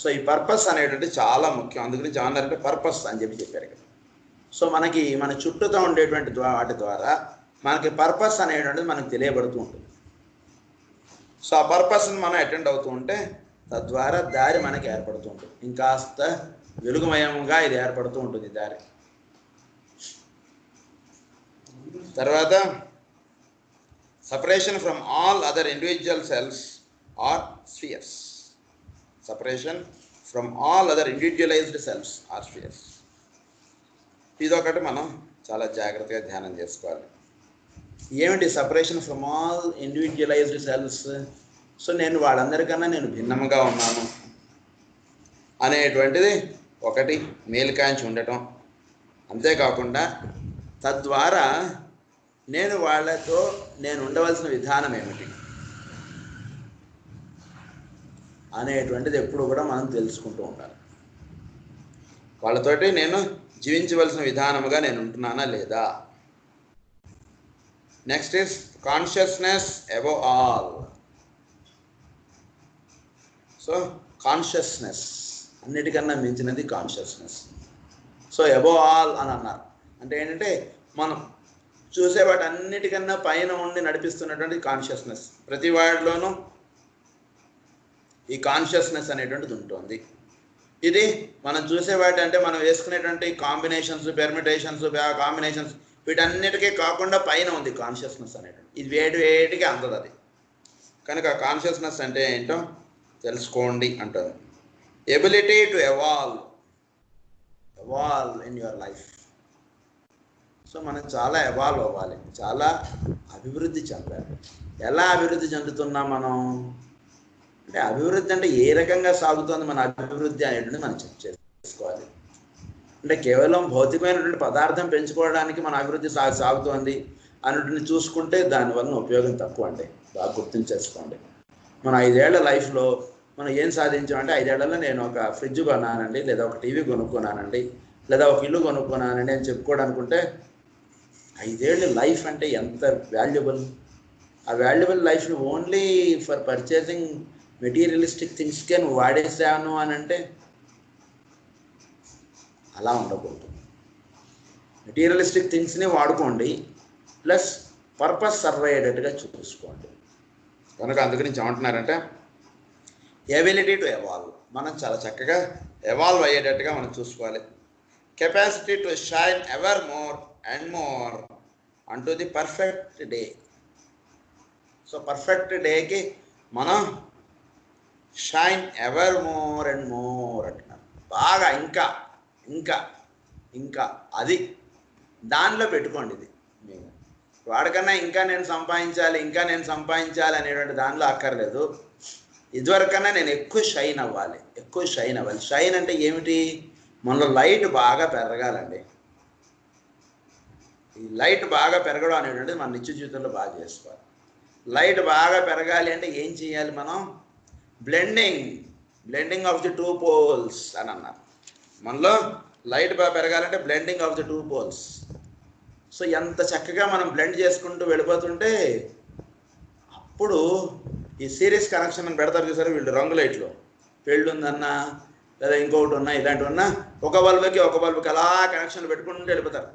So ఈ purpose అనేటువంటి చాలా ముఖ్యం. అందుకని ఏమన్నారంటే పర్పస్ అని చెప్పారు కదా. సో మనకి మన చుట్టూతో ఉండేటువంటి వాటి ద్వారా మనకి పర్పస్ అనేటువంటిది మనకు తెలియబడుతూ ఉంటుంది. సో ఆ పర్పస్ని మనం అటెండ్ అవుతూ ఉంటే తద్వారా దారి మనకి ఏర్పడుతూ ఉంటుంది. ఇంకాస్త వెలుగుమయంగా ఇది ఏర్పడుతూ ఉంటుంది దారి. తర్వాత separation from all other individual cells or spheres. Separation from all other individualized cells or spheres. ఇదొకటి మనం చాలా జాగ్రత్తగా ధ్యానం చేసుకోవాలి. ఏమిటి separation from all individualised cells? So నేను వాళ్ళందరికన్నా నేను భిన్నంగా ఉన్నాను అనేటువంటిది ఒకటి మేలుకాంచి ఉండటం. అంతేకాకుండా తద్వారా నేను వాళ్ళతో నేను ఉండవలసిన విధానం ఏమిటి అనేటువంటిది ఎప్పుడు కూడా మనం తెలుసుకుంటూ ఉండాలి. వాళ్ళతోటి నేను జీవించవలసిన విధానముగా నేను ఉంటున్నానా లేదా. Next is consciousness above all. So consciousness అన్నిటికన్నా మించినది కాన్షియస్నెస్. సో అబవ్ ఆల్ అని అన్నారు అంటే ఏంటంటే మనం చూసే వాటి అన్నిటికన్నా పైన ఉండి నడిపిస్తున్నటువంటి కాన్షియస్నెస్. ప్రతి వాటిలోనూ ఈ కాన్షియస్నెస్ అనేటువంటిది ఉంటుంది. ఇది మనం చూసేవాటి అంటే మనం వేసుకునేటువంటి కాంబినేషన్స్, పెర్మిటేషన్స్, కాంబినేషన్స్ వీటన్నిటికీ కాకుండా పైన ఉంది కాన్షియస్నెస్ అనేటువంటి. ఇది వేటికి అందదు అది. కనుక కాన్షియస్నెస్ అంటే ఏంటో తెలుసుకోండి అంటారు. Ability to evolve in your life. So మనం చాలా ఎవాల్వ్ అవ్వాలి, చాలా అభివృద్ధి చెందాలి. ఎలా అభివృద్ధి చెందుతున్నాం మనం అంటే అభివృద్ధి అంటే ఏ రకంగా సాగుతుంది మన అభివృద్ధి అనేటువంటి మనం చెక్ చేసుకోవాలి. అంటే కేవలం భౌతికమైనటువంటి పదార్థం పెంచుకోవడానికి మన అభివృద్ధి సాగుతోంది అన్నటువంటి చూసుకుంటే దానివల్ల ఉపయోగం తక్కువ అండి. బాగా గుర్తించేసుకోండి. మన 5 ఏళ్ల లైఫ్లో మనం ఏం సాధించామంటే 5 ఏళ్లలో నేను ఒక ఫ్రిడ్జ్ కొన్నానండి, లేదా ఒక టీవీ కొనుక్కున్నానండి, లేదా ఒక ఇల్లు కొనుక్కున్నానండి అని చెప్పుకోవడానుకుంటే 5 ఏళ్ళ లైఫ్ అంటే ఎంత వాల్యుబుల్. ఆ వాల్యుబుల్ లైఫ్ని ఓన్లీ ఫర్ పర్చేసింగ్ మెటీరియలిస్టిక్ థింగ్స్కే నువ్వు వాడేసాను అని అంటే అలా ఉండకూడదు. మెటీరియలిస్టిక్ థింగ్స్ని వాడుకోండి, ప్లస్ పర్పస్ సర్వ్ అయ్యేటట్టుగా చూసుకోండి. కనుక అందుకని ఏమంటున్నారంటే ఎబిలిటీ టు ఎవాల్వ్. మనం చాలా చక్కగా ఎవాల్వ్ అయ్యేటట్టుగా మనం చూసుకోవాలి. Capacity to shine ever more and more అంటూ the perfect day. So perfect డేకి మనం shine ever more and more అంటున్నాం. బాగా ఇంకా ఇంకా ఇంకా అది దానిలో పెట్టుకోండి. ఇది మీకు వాడికన్నా ఇంకా నేను సంపాదించాలి అనేటువంటి దానిలో అక్కర్లేదు. ఇదివరకన్నా నేను ఎక్కువ షైన్ అవ్వాలి. షైన్ అంటే ఏమిటి? మనలో లైట్ బాగా పెరగాలండి. ఈ లైట్ బాగా పెరగడం అనేటువంటిది మన నిత్య జీవితంలో బాగా చేసుకోవాలి. లైట్ బాగా పెరగాలి అంటే ఏం చేయాలి మనం? బ్లెండింగ్ ఆఫ్ ది 2 పోల్స్ అని అన్నారు. మనలో లైట్ బాగా పెరగాలంటే blending of the 2 poles. So ఎంత చక్కగా మనం బ్లెండ్ చేసుకుంటూ వెళ్ళిపోతుంటే అప్పుడు ఈ సిరీస్ కనెక్షన్ అని పెడతారు చూసారు వీళ్ళు రంగు లైట్లో. పెళ్ళి ఉందన్నా లేదా ఇంకొకటి ఉన్నా ఇలాంటివి ఉన్నా ఒక బల్బుకి అలా కనెక్షన్లు పెట్టుకుంటూ వెళ్ళిపోతారు.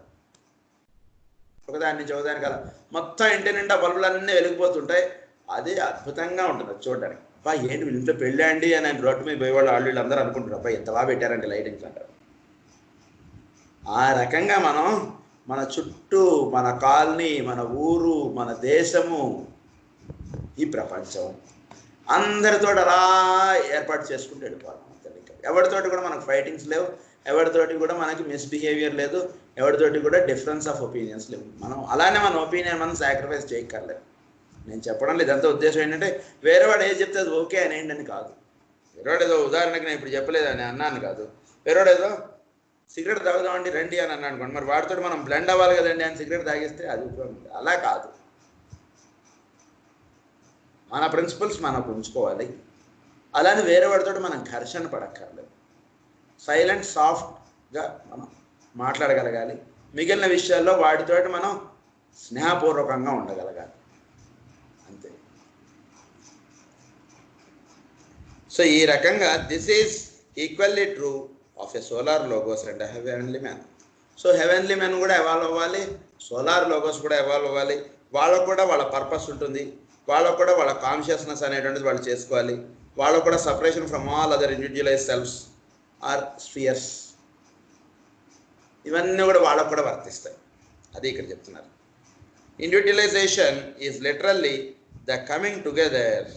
ఒకదాని నుంచి ఒకదానికి అలా మొత్తం ఇంటి నిండా బల్బులన్నీ వెలిగిపోతుంటాయి. అది అద్భుతంగా ఉంటుంది అది చూడడానికి. అబ్బా ఏంటి వీళ్ళ ఇంట్లో పెళ్ళి అండి అని రోడ్డు మీద పోయేవాళ్ళు వీళ్ళు అందరూ అనుకుంటారు, అబ్బా ఎంత బాగా పెట్టారంటే లైటింగ్స్ అంటారు. ఆ రకంగా మనం మన చుట్టూ మన కాలనీ, మన ఊరు, మన దేశము, ఈ ప్రపంచం అందరితో అలా ఏర్పాటు చేసుకుంటూ వెళ్ళిపోవాలి. ఎవరితోటి కూడా మనకు ఫైటింగ్స్ లేవు, ఎవరితోటి కూడా మనకి మిస్బిహేవియర్ లేదు, ఎవరితోటి కూడా డిఫరెన్స్ ఆఫ్ ఒపీనియన్స్ లేవు. మనం అలానే మన ఒపీనియన్ మనం సాక్రిఫైస్ చేయక్కర్లేదు. నేను చెప్పడం లేదు, అంత ఉద్దేశం ఏంటంటే వేరేవాడు ఏది చెప్తే అది ఓకే అని ఏంటని కాదు. వేరేవాడు ఏదో ఉదాహరణకి నేను ఇప్పుడు చెప్పలేదు అని అన్నాను కాదు. వేరేవాడు ఏదో సిగరెట్ తాగుదామండి రండి అని అన్నాను అనుకోండి, మరి వాడితో మనం బ్లెండ్ అవ్వాలి కదండి అని సిగరెట్ తాగిస్తే అది ఉపయోగం. అలా కాదు, మన ప్రిన్సిపల్స్ మనకు ఉంచుకోవాలి. అలానే వేరే వాడితో మనం ఘర్షణ పడక్కర్లేదు. సైలెంట్ సాఫ్ట్గా మనం మాట్లాడగలగాలి. మిగిలిన విషయాల్లో వాటితోటి మనం స్నేహపూర్వకంగా ఉండగలగాలి, అంతే. సో ఈ రకంగా this is equally true of a solar logos and heavenly man. So heavenly man కూడా ఎవాల్వ్ అవ్వాలి, సోలార్ లోగోస్ కూడా ఎవాల్వ్ అవ్వాలి. వాళ్ళకు కూడా వాళ్ళ పర్పస్ ఉంటుంది, వాళ్ళకు కూడా వాళ్ళ కాన్షియస్నెస్ అనేటువంటిది వాళ్ళు చేసుకోవాలి. వాళ్ళకు కూడా separation from all other individualise selfs or spheres, ఇవన్నీ కూడా వాళ్ళకు కూడా వర్తిస్తాయి. అది ఇక్కడ చెప్తున్నారు. Individualisation is literally the coming together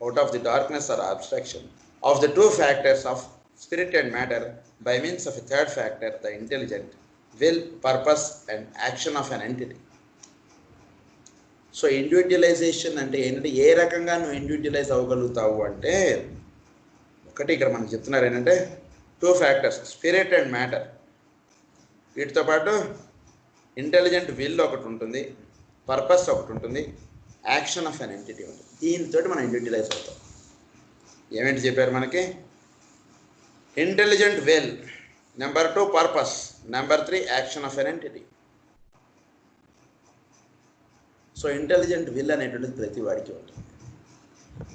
out of the darkness or abstraction of the two factors of spirit and matter by means of a third factor, the intelligent will, purpose and action of an entity. So individualisation అంటే ఏంటంటే ఏ రకంగా నువ్వు individualise అవ్వగలుగుతావు అంటే, ఒకటి ఇక్కడ మనకు చెప్తున్నారు ఏంటంటే two factors, spirit and matter. వీటితో పాటు ఇంటెలిజెంట్ విల్ ఒకటి ఉంటుంది, పర్పస్ ఒకటి ఉంటుంది, యాక్షన్ ఆఫ్ అన్ ఎంటిటీ ఉంటుంది. దీనితో మనం ఇండివిజువలైజ్ అవుతాం. ఏమేంటి చెప్పారు మనకి? Intelligent will, number 2 purpose, number 3 action of an entity. So intelligent will అనేటువంటిది ప్రతి వాడికి ఉంటుంది.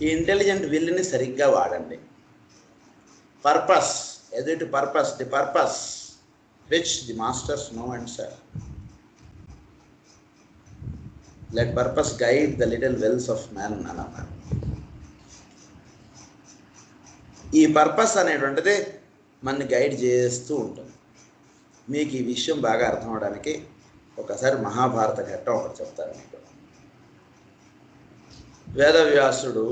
ఈ ఇంటెలిజెంట్ విల్ని సరిగ్గా వాడండి. పర్పస్, ఎదుటి purpose, the purpose which the masters know and serve. Let purpose guide the little wills of man అని అన్నారు. ఈ పర్పస్ అనేటువంటిది మనని గైడ్ చేస్తూ ఉంటుంది. మీకు ఈ విషయం బాగా అర్థం అవడానికి ఒకసారి మహాభారత ఘట్టం ఒకటి చెప్తాను మీకు. వేదవ్యాసుడు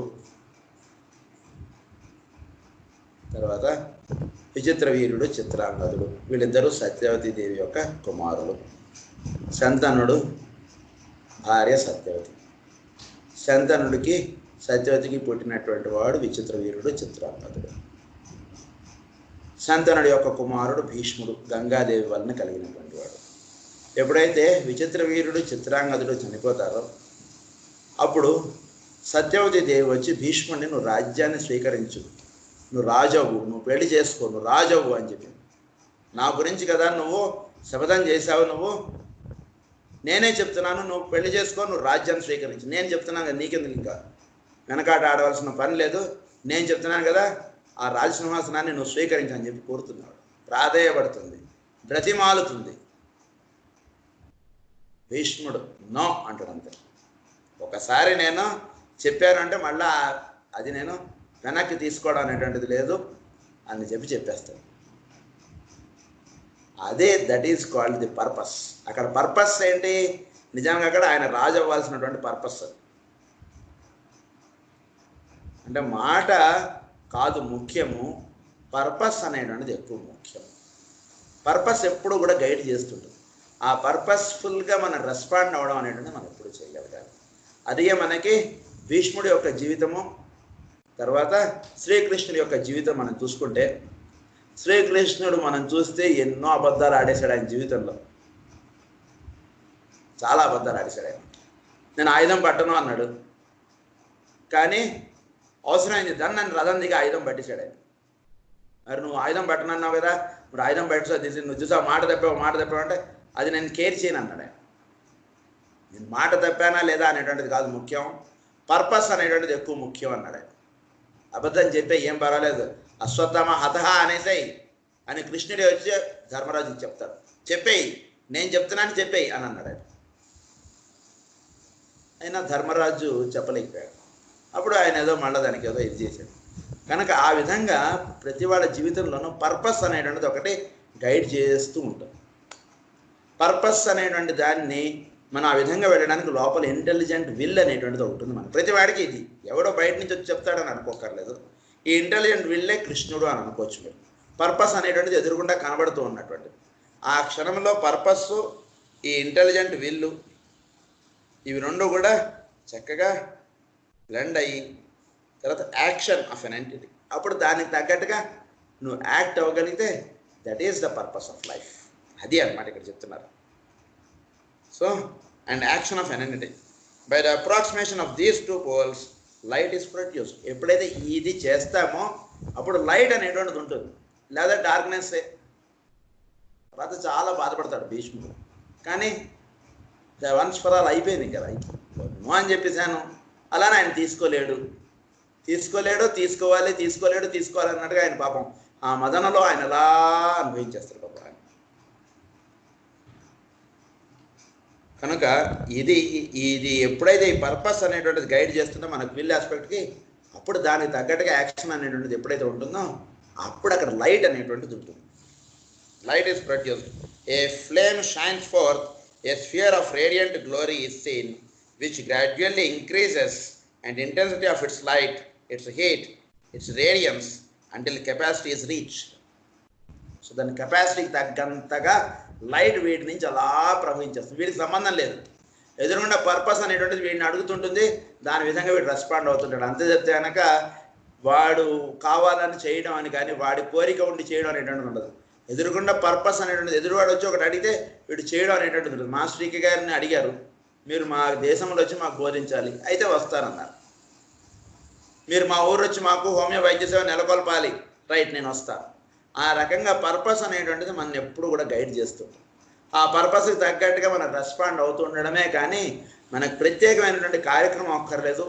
తర్వాత విచిత్రవీరుడు, చిత్రాంగదుడు, వీళ్ళిద్దరూ సత్యవతీదేవి యొక్క కుమారులు. శంతనుడు భార్య సత్యవతి. శంతనుడికి సత్యవతికి పుట్టినటువంటి వాడు విచిత్రవీరుడు, చిత్రాంగదుడు. శంతనుడి యొక్క కుమారుడు భీష్ముడు, గంగాదేవి వలన కలిగినటువంటి వాడు. ఎప్పుడైతే విచిత్రవీరుడు, చిత్రాంగదుడు చనిపోతారో అప్పుడు సత్యవతి దేవి వచ్చి భీష్ముడిని నువ్వు రాజ్యాన్ని స్వీకరించు, నువ్వు రాజవు, నువ్వు పెళ్లి చేసుకో, నువ్వు రాజవు అని చెప్పింది. నా గురించి కదా నువ్వు శపథం చేశావు, నువ్వు నేనే చెప్తున్నాను, నువ్వు పెళ్లి చేసుకో, నువ్వు రాజ్యాన్ని స్వీకరించు. నేను చెప్తున్నాను కదా, నీకెందుకు ఇంకా వెనకాట ఆడవలసిన పని లేదు, నేను చెప్తున్నాను కదా, ఆ రాజసింహాసనాన్ని నువ్వు స్వీకరించని చెప్పి కోరుతున్నాడు. ప్రాధేయపడుతుంది, బ్రతిమాలుతుంది. భీష్ముడు నో అంటాడు. అంతే. ఒకసారి నేను చెప్పాను అంటే మళ్ళా అది నేను వెనక్కి తీసుకోవడం అనేటువంటిది లేదు అని చెప్పేస్తాను. అదే that is called the purpose. అక్కడ పర్పస్ ఏంటి? నిజంగా అక్కడ ఆయన రాజు అవ్వాల్సినటువంటి పర్పస్. అంటే మాట కాదు ముఖ్యము, పర్పస్ అనేటువంటిది ఎక్కువ ముఖ్యం. పర్పస్ ఎప్పుడు కూడా గైడ్ చేస్తుంటుంది. ఆ పర్పస్ఫుల్గా మనం రెస్పాండ్ అవ్వడం అనేటువంటిది మనం ఎప్పుడు చేయగలగాలి. అదే మనకి భీష్ముడి యొక్క జీవితము, తర్వాత శ్రీకృష్ణుడి యొక్క జీవితం మనం చూసుకుంటే, శ్రీకృష్ణుడు మనం చూస్తే ఎన్నో అబద్ధాలు ఆడేశాడు ఆయన జీవితంలో. చాలా అబద్ధాలు ఆడేశాడు ఆయన. నేను ఆయుధం పట్టను అన్నాడు, కానీ అవసరమైంది దాన్ని నన్ను రథం దిగి ఆయుధం పట్టించాడు ఆయన. మరి నువ్వు ఆయుధం పట్టను అన్నావు కదా, ఇప్పుడు ఆయుధం పట్టించు, నువ్వు చూసావు మాట తప్పావు అంటే అది నేను కేర్ చేయను అన్నాడు ఆయన. నేను మాట తప్పానా లేదా అనేటువంటిది కాదు ముఖ్యం, పర్పస్ అనేటువంటిది ఎక్కువ ముఖ్యం అన్నాడు ఆయన. అబద్ధం చెప్పే ఏం పర్వాలేదు, అశ్వత్థామ హతహ అనేసాయి అని కృష్ణుడే వచ్చి ధర్మరాజుకి చెప్తాడు. చెప్పేయి, నేను చెప్తున్నాను చెప్పేయి అని అన్నాడు ఆయన. అయినా ధర్మరాజు చెప్పలేకపోయాడు. అప్పుడు ఆయన ఏదో మళ్ళీ దానికి ఏదో ఇది చేశాడు. కనుక ఆ విధంగా ప్రతి వాళ్ళ జీవితంలోనూ పర్పస్ అనేటువంటిది ఒకటి గైడ్ చేస్తూ ఉంటుంది. పర్పస్ అనేటువంటి దాన్ని మనం ఆ విధంగా వెళ్ళడానికి లోపల ఇంటెలిజెంట్ విల్ అనేటువంటిది ఉంటుంది. మన ప్రతి వాడికి ఇది ఎవడో బయట నుంచి వచ్చి చెప్తాడని అనుకోకర్లేదు. ఈ ఇంటెలిజెంట్ విల్లే కృష్ణుడు అని అనుకోవచ్చు మీరు. పర్పస్ అనేటువంటిది ఎదురుగుండా కనబడుతూ ఉన్నటువంటిది. ఆ క్షణంలో పర్పస్సు, ఈ ఇంటెలిజెంట్ విల్లు, ఇవి రెండు కూడా చక్కగా బ్లెండ్ అయ్యి తర్వాత యాక్షన్ ఆఫ్ ఎన్ ఎంటిటీ. అప్పుడు దానికి తగ్గట్టుగా నువ్వు యాక్ట్ అవ్వగలిగితే that is the purpose of life. అది అన్నమాట ఇక్కడ చెప్తున్నారు. So and action of an entity by the approximation of these two poles light is produce. ఎప్పుడైతే ఇది చేస్తామో అప్పుడు లైట్ అనేటువంటిది ఉంటుంది, లేదా డార్క్నెస్సే. తర్వాత చాలా బాధపడతాడు భీష్ముడు. కానీ వన్స్ ఫర్ ఆల్ అయిపోయింది కదా, నో అని చెప్పేశాను. అలానే ఆయన తీసుకోలేడు, తీసుకోవాలన్నట్టుగా ఆయన పాపం ఆ మదనలో ఆయన ఎలా అనుభవించేస్తారు బాబా. కనుక ఇది ఇది ఎప్పుడైతే ఈ పర్పస్ అనేటువంటిది గైడ్ చేస్తుందో మనకు విల్ ఆస్పెక్ట్కి, అప్పుడు దానికి తగ్గట్టుగా యాక్షన్ అనేటువంటిది ఎప్పుడైతే ఉంటుందో అప్పుడు అక్కడ లైట్ అనేటువంటిది ఉంటుంది. Light is produced. A flame shines forth, a sphere of radiant glory is seen, which gradually increases and intensity of its light, its heat, its radiance until capacity is reached. So దాని కెపాసిటీకి తగ్గంతగా light వీటి నుంచి అలా ప్రవహించేస్తుంది. వీడికి సంబంధం లేదు, ఎదురుకుండా purpose అనేటువంటిది వీడిని అడుగుతుంటుంది, దాని విధంగా వీడు రెస్పాండ్ అవుతుంటాడు. అంతే చెప్తే కనుక వాడు కావాలని చేయడం అని కానీ వాడి కోరిక ఉండి చేయడం అనేటువంటిది ఉండదు. ఎదురుకుండా పర్పస్ అనేటువంటిది, ఎదురువాడు వచ్చి ఒకటి అడిగితే వీడు చేయడం అనేటువంటిది ఉంటుంది. మా శ్రీకి గారిని అడిగారు, మీరు మా దేశంలో వచ్చి మాకు బోధించాలి, అయితే వస్తానన్నారు. మీరు మా ఊరు వచ్చి మాకు హోమియో వైద్య సేవ నెలకొల్పాలి, రైట్ నేను వస్తాను. ఆ రకంగా పర్పస్ అనేటువంటిది మనం ఎప్పుడు కూడా గైడ్ చేస్తుంది. ఆ పర్పస్కి తగ్గట్టుగా మనం రెస్పాండ్ అవుతూ ఉండడమే కానీ మనకు ప్రత్యేకమైనటువంటి కార్యక్రమం అక్కర్లేదు.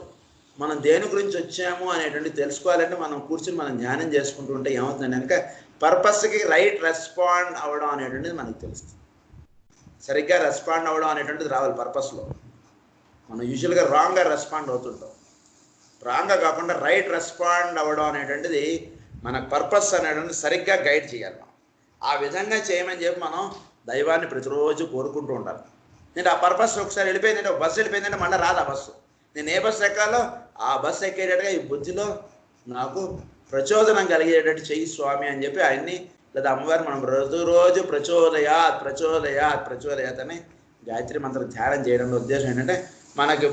మనం దేని గురించి వచ్చాము అనేటువంటిది తెలుసుకోవాలంటే మనం కూర్చుని మనం ధ్యానం చేసుకుంటూ ఉంటే ఏమవుతుందంటే కనుక పర్పస్కి రైట్ రెస్పాండ్ అవ్వడం అనేటువంటిది మనకు తెలుస్తుంది. సరిగ్గా రెస్పాండ్ అవ్వడం అనేటువంటిది రావాలి పర్పస్లో. మనం యూజువల్గా రాంగ్గా రెస్పాండ్ అవుతుంటాం. రాంగ్గా కాకుండా రైట్ రెస్పాండ్ అవ్వడం అనేటువంటిది మన పర్పస్ అనేటువంటిది సరిగ్గా గైడ్ చేయాలి. మనం ఆ విధంగా చేయమని చెప్పి మనం దైవాన్ని ప్రతిరోజు కోరుకుంటూ ఉండాలి. నేను ఆ పర్పస్ ఒకసారి వెళ్ళిపోయిందంటే, ఒక బస్సు వెళ్ళిపోయిందంటే మళ్ళీ రాదు ఆ బస్సు. నేను ఏ బస్సు ఎక్కాలో ఆ బస్సు ఎక్కేటట్టుగా ఈ బుద్ధిలో నాకు ప్రచోదనం కలిగేటట్టు చెయ్యి స్వామి అని చెప్పి ఆయన్ని లేదా అమ్మవారు మనం ప్రతిరోజు ప్రచోదయాత్ ప్రచోదయాత్ ప్రచోదయాత్ అని గాయత్రి మంత్రం ధ్యానం చేయడంలో ఉద్దేశం ఏంటంటే మనకి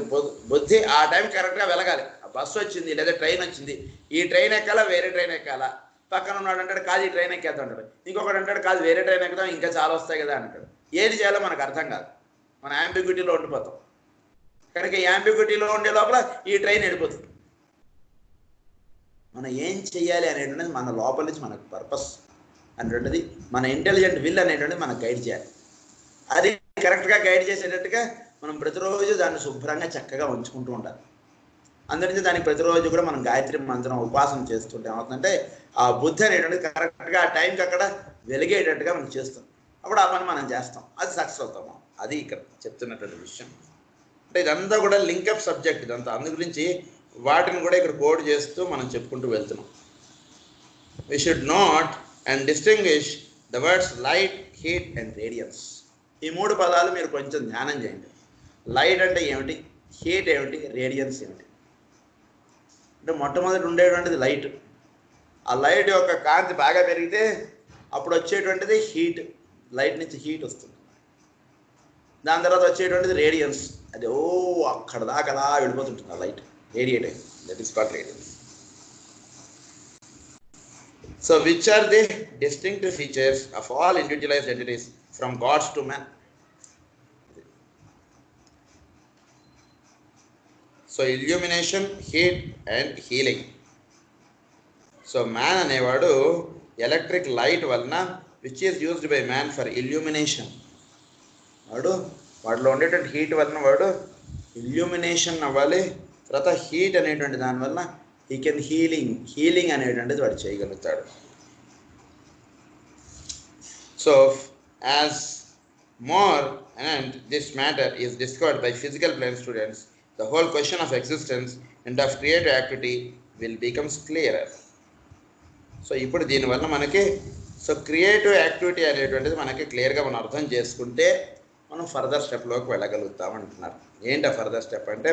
బుద్ధి ఆ టైం కరెక్ట్గా వెలగాలి. ఆ బస్సు వచ్చింది లేదా ట్రైన్ వచ్చింది, ఈ ట్రైన్ ఎక్కాలా వేరే ట్రైన్ ఎక్కాలా, పక్కన ఉన్నాడు అంటాడు కాదు ఈ ట్రైన్ ఎక్కేద్దాం అంటాడు, ఇంకొకటి అంటాడు కాదు వేరే ట్రైన్ ఎక్కుదాం ఇంకా చాలా వస్తాయి కదా అంటాడు. ఏది చేయాలో మనకు అర్థం కాదు, మన యాంబిగ్యూటీలో ఉండిపోతాం. కనుక ఈ యాంబిగ్యూటీలో ఉండే లోపల ఈ ట్రైన్ వెళ్ళిపోతుంది. మనం ఏం చెయ్యాలి అనేటువంటిది మన లోపల నుంచి మనకు పర్పస్ అనేటువంటిది మన ఇంటెలిజెంట్ విల్ అనేటువంటిది మనకు గైడ్ చేయాలి. అది కరెక్ట్గా గైడ్ చేసేటట్టుగా మనం ప్రతిరోజు దాన్ని శుభ్రంగా చక్కగా ఉంచుకుంటూ ఉండాలి. అందురించి దానికి ప్రతిరోజు కూడా మనం గాయత్రి మంత్రం ఉపాసన చేస్తుంటే ఏమవుతుందంటే ఆ బుద్ధి అనేటువంటిది కరెక్ట్గా ఆ టైంకి అక్కడ వెలిగేటట్టుగా మనం చేస్తాం. అప్పుడు ఆ పని మనం చేస్తాం, అది సక్సెస్ అవుతాము. అది ఇక్కడ చెప్తున్నటువంటి విషయం. అంటే ఇదంతా కూడా లింకప్ సబ్జెక్ట్ ఇదంతా. అందు గురించి వాటిని కూడా ఇక్కడ కోడ్ చేస్తూ మనం చెప్పుకుంటూ వెళ్తున్నాం. We should note and distinguish the words light, heat and radiance. ఈ మూడు పదాలు మీరు కొంచెం ధ్యానం చేయండి. లైట్ అంటే ఏమిటి, హీట్ ఏమిటి, రేడియన్స్ ఏమిటి. అంటే మొట్టమొదటి ఉండేటువంటిది లైట్. ఆ లైట్ యొక్క కాంతి బాగా పెరిగితే అప్పుడు వచ్చేటువంటిది హీట్, లైట్ నుంచి హీట్ వస్తుంది. దాని తర్వాత వచ్చేటువంటిది రేడియన్స్, అది అక్కడ దాకా అలా వెళ్ళిపోతుంటుంది ఆ లైట్, రేడియేట్ అయింది, that is called radiance. So which are the distinctive features of all individualized entities from gods to man. So illumination, heat and healing. So man అనేవాడు ఎలక్ట్రిక్ లైట్ వలన which is used by man for illumination, వాటిలో ఉండేటువంటి heat వలన వాడు illumination అవ్వాలి. తర్వాత heat అనేటువంటి దానివల్ల హీ కెన్ హీలింగ్ అనేటువంటిది వాడు చేయగలుగుతాడు. So as more and this matter is discovered by physical plane students, the whole question of existence and of creative activity will becomes clearer. So ఇప్పుడు దీనివల్ల మనకి క్రియేటివ్ యాక్టివిటీ అనేటువంటిది మనకి క్లియర్గా మనం అర్థం చేసుకుంటే మనం ఫర్దర్ స్టెప్లోకి వెళ్ళగలుగుతాం అంటున్నారు. ఏంటి ఆ ఫర్దర్ స్టెప్ అంటే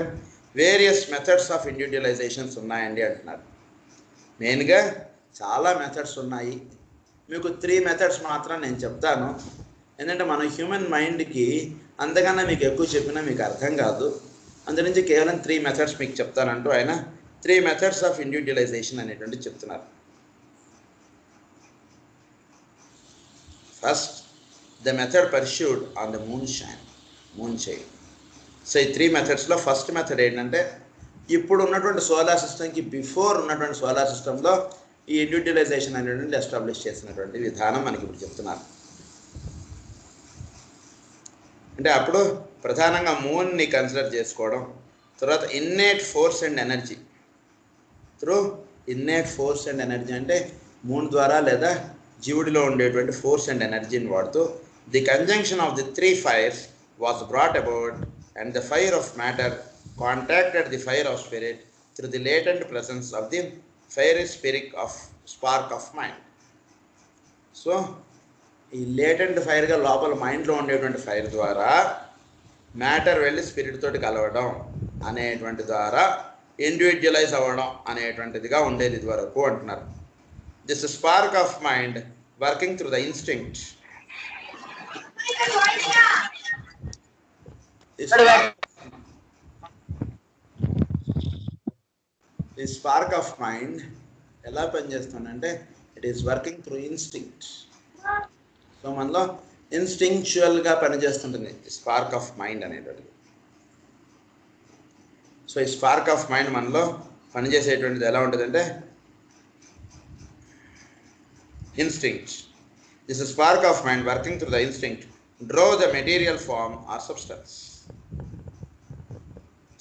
వేరియస్ మెథడ్స్ ఆఫ్ ఇండివిజువలైజేషన్స్ ఉన్నాయండి అంటున్నారు. మెయిన్గా చాలా మెథడ్స్ ఉన్నాయి. మీకు 3 మెథడ్స్ మాత్రం నేను చెప్తాను. ఎందుకంటే మన హ్యూమన్ మైండ్కి అంతకన్నా మీకు ఎక్కువ చెప్పినా మీకు అర్థం కాదు. అందునుంచి కేవలం 3 మెథడ్స్ మీకు చెప్తానంటూ ఆయన 3 మెథడ్స్ ఆఫ్ ఇండివిజువలైజేషన్ అనేటువంటి చెప్తున్నారు. First the method pursued on the moon child. So ఈ 3 మెథడ్స్లో ఫస్ట్ మెథడ్ ఏంటంటే ఇప్పుడు ఉన్నటువంటి సోలార్ సిస్టమ్కి బిఫోర్ ఉన్నటువంటి సోలార్ సిస్టంలో ఈ ఇండివిజువలైజేషన్ అనేటువంటి ఎస్టాబ్లిష్ చేసినటువంటి విధానం మనకి ఇప్పుడు చెప్తున్నారు. అంటే అప్పుడు ప్రధానంగా మూన్ని కన్సిడర్ చేసుకోవడం, తర్వాత innate force and energy. Through innate force and energy అంటే మూన్ ద్వారా లేదా జీవుడిలో ఉండేటువంటి ఫోర్స్ అండ్ ఎనర్జీని వాడుతూ the conjunction of the 3 fires was brought about and the fire of matter contacted the fire of spirit through the latent presence of the fiery spirit of spark of mind. So ఈ latent ఫైర్గా లోపల మైండ్లో ఉండేటువంటి fire ద్వారా matter వెళ్ళి spirit తోటి కలవడం అనేటువంటి ద్వారా ఇండివిజువలైజ్ అవ్వడం అనేటువంటిదిగా ఉండేది ఇది వరకు అంటున్నారు. This spark of mind working through the instinct ఈ స్పార్క్ ఆఫ్ మైండ్ ఎలా పనిచేస్తుందంటే it is working through instinct. So మనలో ఇన్స్టింక్చువల్గా పనిచేస్తుంటుంది స్పార్క్ ఆఫ్ మైండ్ అనేటువంటిది. సో ఈ స్పార్క్ ఆఫ్ మైండ్ మనలో పనిచేసేటువంటిది ఎలా ఉంటుందంటే instinct. This spark of mind working through the instinct draw the material form or substance.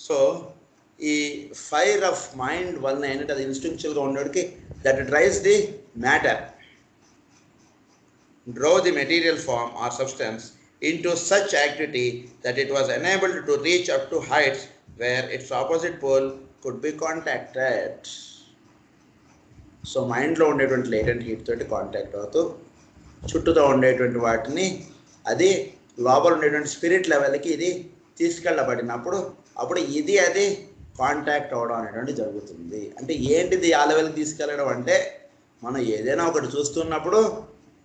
So ఈ ఫైర్ ఆఫ్ మైండ్ వలన ఏంటంటే అది ఇన్స్టింక్చువల్గా ఉండేటికి that drives the matter, draw the material form or substance into such activity that it was enabled to reach up to heights where its opposite pole could be contacted. So మైండ్లో ఉండేటువంటి latent heat తోటి contact అవుతూ చుట్టూతో ఉండేటువంటి వాటిని అది లోపల ఉండేటువంటి స్పిరిట్ లెవెల్కి ఇది తీసుకెళ్ళబడినప్పుడు అప్పుడు ఇది అది కాంటాక్ట్ అవ్వడం అనేటువంటి జరుగుతుంది. అంటే ఏంటిది ఆ లెవెల్కి తీసుకెళ్ళడం అంటే మనం ఏదైనా ఒకటి చూస్తున్నప్పుడు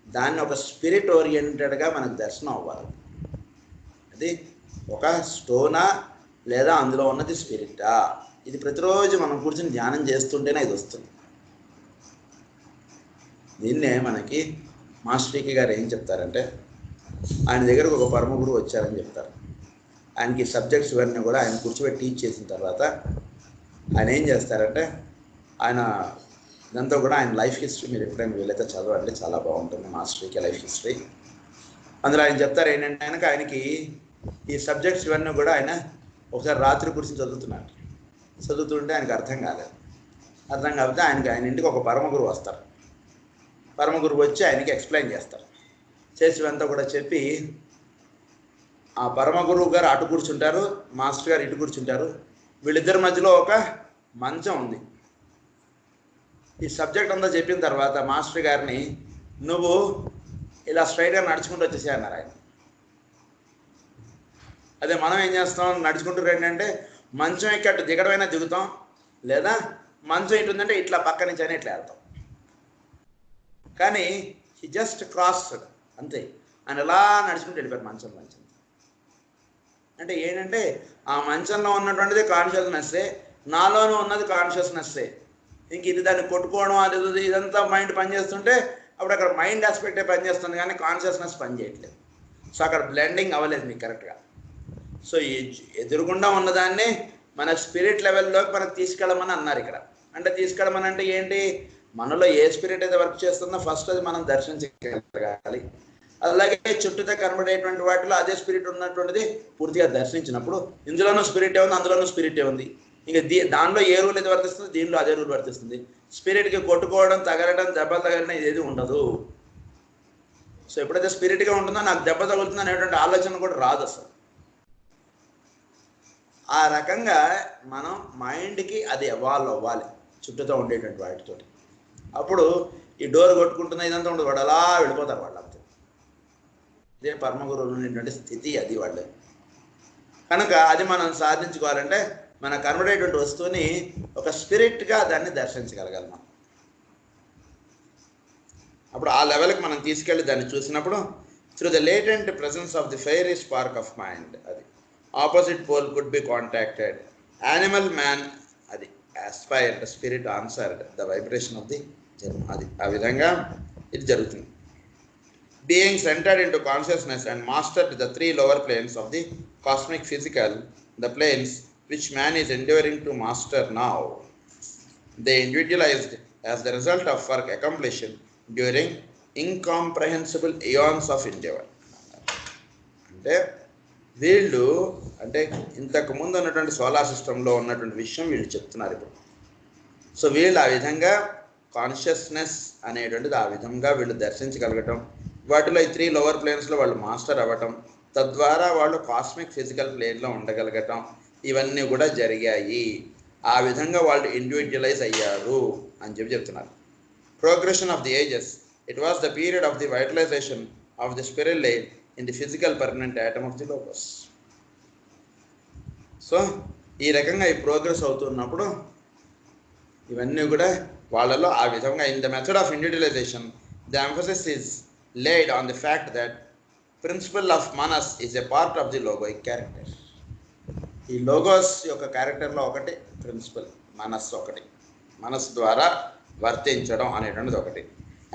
దాన్ని ఒక స్పిరిట్ ఓరియంటెడ్గా మనకు దర్శనం అవ్వాలి. అది ఒక స్టోనా లేదా అందులో ఉన్నది స్పిరిటా, ఇది ప్రతిరోజు మనం కూర్చొని ధ్యానం చేస్తుంటేనే ఇది వస్తుంది. దీన్నే మనకి మాస్టర్ గారు ఏం చెప్తారంటే ఆయన దగ్గరకు ఒక పరమ గురువు వచ్చారని చెప్తారు. ఆయనకి సబ్జెక్ట్స్ ఇవన్నీ కూడా ఆయన కూర్చోబెట్టి టీచ్ చేసిన తర్వాత ఆయన ఏం చేస్తారంటే ఆయన ఇదంతా కూడా ఆయన లైఫ్ హిస్టరీ మీరు ఎప్పుడైనా వీలైతే చదవండి, చాలా బాగుంటుంది మాస్టర్కి లైఫ్ హిస్టరీ. అందులో ఆయన చెప్తారు ఏంటంటే ఆయనకి ఈ సబ్జెక్ట్స్ ఇవన్నీ కూడా ఆయన ఒకసారి రాత్రి కూర్చొని చదువుతుంటే ఆయనకు అర్థం కాలేదు. అర్థం కాకపోతే ఆయన ఇంటికి ఒక పరమ గురువు వస్తారు. పరమ గురువు వచ్చి ఆయనకి ఎక్స్ప్లెయిన్ చేస్తారు. చేసివంతా కూడా చెప్పి ఆ పరమ గురువు గారు అటు కూర్చుంటారు, మాస్టర్ గారు ఇటు కూర్చుంటారు. వీళ్ళిద్దరి మధ్యలో ఒక మంచం ఉంది. ఈ సబ్జెక్ట్ అంతా చెప్పిన తర్వాత మాస్టర్ గారిని నువ్వు ఇలా స్ట్రైట్గా నడుచుకుంటూ వచ్చేసే అన్నారు ఆయన. అదే మనం ఏం చేస్తాం, నడుచుకుంటూ ఏంటంటే మంచం ఎక్కి అటు దిగడమైనా దిగుతాం, లేదా మంచం ఇటు ఉందంటే ఇట్లా పక్క నుంచి అయినా ఇట్లా వెళ్తాం. కానీ హీ జస్ట్ క్రాస్డ్ అంతే, ఆయన ఎలా నడుచుకుంటూ వెళ్ళిపోయారు మంచం. అంటే ఏంటంటే ఆ మంచంలో ఉన్నటువంటిది కాన్షియస్నెస్సే, నాలోనూ ఉన్నది కాన్షియస్నెస్సే. ఇంక ఇది దాన్ని కొట్టుకోవడం అది ఇదంతా మైండ్ పనిచేస్తుంటే అప్పుడు అక్కడ మైండ్ ఆస్పెక్టే పనిచేస్తుంది కానీ కాన్షియస్నెస్ పనిచేయట్లేదు. సో అక్కడ బ్లెండింగ్ అవ్వలేదు మీకు కరెక్ట్గా. సో ఈ ఎదురుగుండా ఉన్నదాన్ని మన స్పిరిట్ లెవెల్లోకి మనకు తీసుకెళ్ళమని అన్నారు ఇక్కడ. అంటే తీసుకెళ్ళమని అంటే ఏంటి, మనలో ఏ స్పిరిట్ అయితే వర్క్ చేస్తుందో ఫస్ట్ అది మనం దర్శించగలగాలి. అలాగే చుట్టూతో కనబడేటువంటి వాటిలో అదే స్పిరిట్ ఉన్నటువంటిది పూర్తిగా దర్శించినప్పుడు ఇందులోనూ స్పిరిటే ఉంది, అందులోనూ స్పిరిటే ఉంది. ఇంకా దానిలో ఏ రూల్ అయితే వర్తిస్తుంది దీనిలో అదే రూల్ వర్తిస్తుంది. స్పిరిట్కి కొట్టుకోవడం, తగలడం, దెబ్బలు తగలడం ఇదేది ఉండదు. సో ఎప్పుడైతే స్పిరిట్గా ఉంటుందో నాకు దెబ్బ తగులుతుంది అనేటువంటి ఆలోచన కూడా రాదు అసలు. ఆ రకంగా మనం మైండ్కి అది ఎవాల్వ్ అవ్వాలి చుట్టూతో ఉండేటువంటి వాటితోటి. అప్పుడు ఈ డోర్ కొట్టుకుంటున్న ఇదంతా ఉండదు, వాడు అలా వెళ్ళిపోతారు వాళ్ళు అంతే. ఇదే పరమగురువులు ఉండేటువంటి స్థితి అది వాళ్ళు. కనుక అది మనం సాధించుకోవాలంటే మన కనబడేటువంటి వస్తువుని ఒక స్పిరిట్గా దాన్ని దర్శించగలగాలి మనం. అప్పుడు ఆ లెవెల్కి మనం తీసుకెళ్ళి దాన్ని చూసినప్పుడు through the latent presence of the fiery spark of mind అది opposite pole could be contacted. Animal man అది aspired, spirit answered the vibration of the జన్మ. అది ఆ విధంగా ఇది జరుగుతుంది. Beings entered into consciousness and mastered the 3 lower planes of the cosmic physical, the planes which man is endeavoring to master now. They individualized as the result of work accomplished during incomprehensible eons of endeavor. అంటే వీళ్ళు అంటే ఇంతకు ముందు ఉన్నటువంటి solar సిస్టంలో ఉన్నటువంటి విషయం వీళ్ళు చెప్తున్నారు ఇప్పుడు. సో వీళ్ళు ఆ విధంగా కాన్షియస్నెస్ అనేటువంటిది ఆ విధంగా వీళ్ళు దర్శించగలగటం, వాటిలో ఈ 3 లోవర్ ప్లేన్స్లో వాళ్ళు మాస్టర్ అవ్వటం, తద్వారా వాళ్ళు కాస్మిక్ ఫిజికల్ ప్లేన్లో ఉండగలగటం, ఇవన్నీ కూడా జరిగాయి. ఆ విధంగా వాళ్ళు ఇండివిజువలైజ్ అయ్యారు అని చెప్తున్నారు. Progression of the ages, it was the period of the vitalization of the spiral line in the physical permanent atom of the logos. So ఈ రకంగా ఈ ప్రోగ్రెస్ అవుతున్నప్పుడు ఇవన్నీ కూడా వాళ్ళలో ఆ విధంగా in the method of individualization the emphasis is laid on the fact that principle of manas is a part of the logoic character. ఈ లోగోస్ యొక్క క్యారెక్టర్లో ఒకటి ప్రిన్సిపల్, మనస్సు ఒకటి, మనస్సు ద్వారా వర్తించడం అనేటువంటిది ఒకటి.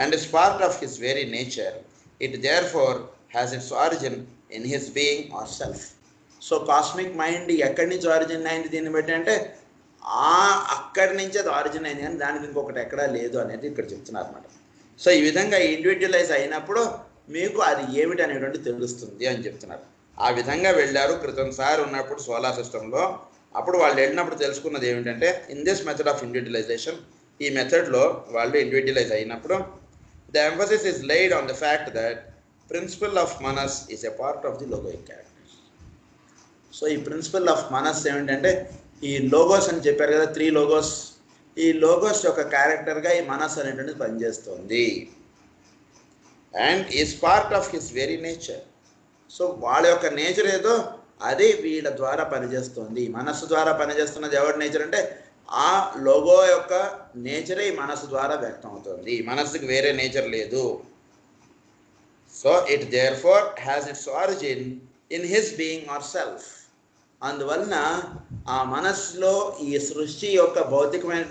And its part of his very nature, it therefore has its origin in his being or self. So cosmic mind ఎక్కడి నుంచి ఆరిజిన్ అయింది దీన్ని బట్టి అంటే అక్కడి నుంచి అది ఆరిజిన్ అయింది, కానీ దానికి ఇంకొకటి ఎక్కడా లేదు అనేది ఇక్కడ చెప్తున్నారు అన్నమాట. సో ఈ విధంగా ఇండివిజువలైజ్ అయినప్పుడు మీకు అది ఏమిటి అనేటువంటి తెలుస్తుంది అని చెప్తున్నారు. ఆ విధంగా వెళ్ళారు క్రితంసారి ఉన్నప్పుడు సోలార్ సిస్టంలో. అప్పుడు వాళ్ళు వెళ్ళినప్పుడు తెలుసుకున్నది ఏమిటంటే in this method of individualization, ఈ మెథడ్లో వాళ్ళు ఇండివిజువలైజ్ అయినప్పుడు the emphasis is laid on the fact that principle of manas is a part of the logoic character. So ఈ ప్రిన్సిపల్ ఆఫ్ మనస్ ఏమిటంటే ఈ లోగోస్ అని చెప్పారు కదా, 3 లోగోస్, ఈ లోగోస్ యొక్క క్యారెక్టర్గా ఈ మనస్ అనేటువంటిది పనిచేస్తుంది. And is part of his very nature. So వాళ్ళ యొక్క నేచర్ ఏదో అది వీళ్ళ ద్వారా పనిచేస్తుంది. మనస్సు ద్వారా పనిచేస్తున్నది ఎవరి నేచర్ అంటే ఆ లోగో యొక్క నేచరే ఈ మనస్సు ద్వారా వ్యక్తం అవుతుంది. మనస్సుకి వేరే నేచర్ లేదు. So it therefore has its origin in his being or self. అందువలన ఆ మనస్సులో ఈ సృష్టి యొక్క భౌతికమైన